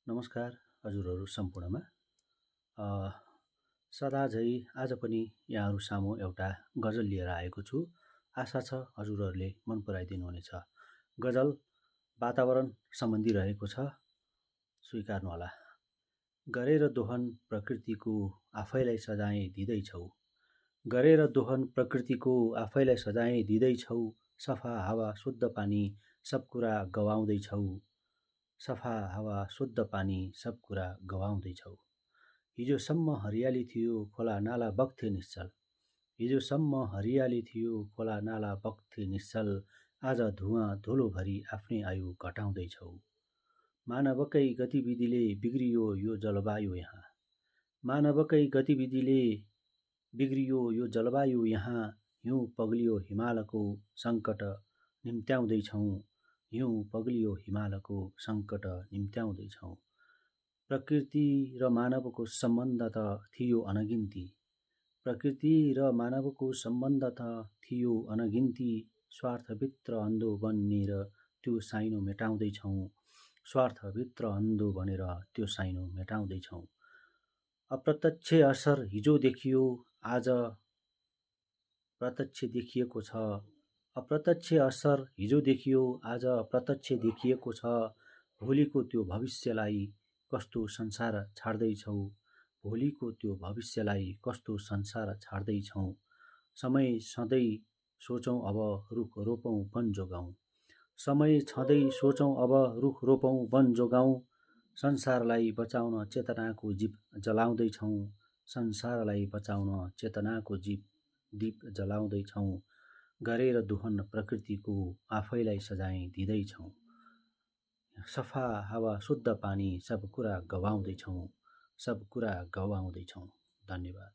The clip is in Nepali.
नमस्कार हजुरहरू सम्पूर्णमा। सदाझै आज पनि यहाँहरू सामु एउटा गजल लिएर आएको छु। आशा छ हजुरहरूले मन पराइदिनु हुनेछ। गजल वातावरण सम्बन्धी रहेको छ, स्वीकार्नुहोला। गरेर दोहन प्रकृतिको आफैलाई सजाय दिँदैछौ, गरेर दोहन प्रकृतिको आफैलाई सजाय दिँदैछौ। सफा हावा शुद्ध पानी सब कुरा गवाउँदैछौ, सफा हावा शुद्ध पानी सब कुरा गवाउँदैछौ। हिजोसम्म हरियाली थियो खोला नाला बग्थे निश्चल, हिजोसम्म हरियाली थियो खोला नाला बग्थे निश्चल। आज धुवाँ धुलोभरि आफ्नै आयु घटाउँदैछौ। मानवकै गतिविधिले बिग्रियो यो जलवायु यहाँ, मानवकै गतिविधिले बिग्रियो यो जलवायु यहाँ। हिउँ पग्लियो हिमालको सङ्कट निम्त्याउँदैछौँ, हिउँ पग्लियो हिमालको सङ्कट निम्त्याउँदैछौँ। प्रकृति र मानवको सम्बन्ध त थियो अनगिन्ती, प्रकृति र मानवको सम्बन्ध त थियो अनगिन्ती। स्वार्थभित्र अन्धो बनेर त्यो साइनो मेटाउँदैछौँ, स्वार्थभित्र अन्धो बनेर त्यो साइनो मेटाउँदैछौँ। अप्रत्यक्ष असर हिजो देखियो आज प्रत्यक्ष देखिएको छ, अप्रत्यक्ष असर हिजो देखियो आज प्रत्यक्ष देखिएको छ। भोलिको त्यो भविष्यलाई कस्तो संसार छाड्दैछौ, भोलिको त्यो भविष्यलाई कस्तो संसार छाड्दैछौ। समय छँदै सोचौँ अब रुख रोपौँ वन जोगाउँ, समय छँदै सोचौँ अब रुख रोपौँ वन जोगाउँ। संसारलाई बचाउन चेतनाको जीप जलाउँदैछौँ, संसारलाई बचाउन चेतनाको दीप जलाउँदैछौँ। गरेर दोहन प्रकृतिको आफैलाई सजाय दिँदैछौँ, सफा हावा शुद्ध पानी सब कुरा गवाउँदैछौँ, सब कुरा गवाउँदैछौँ। धन्यवाद।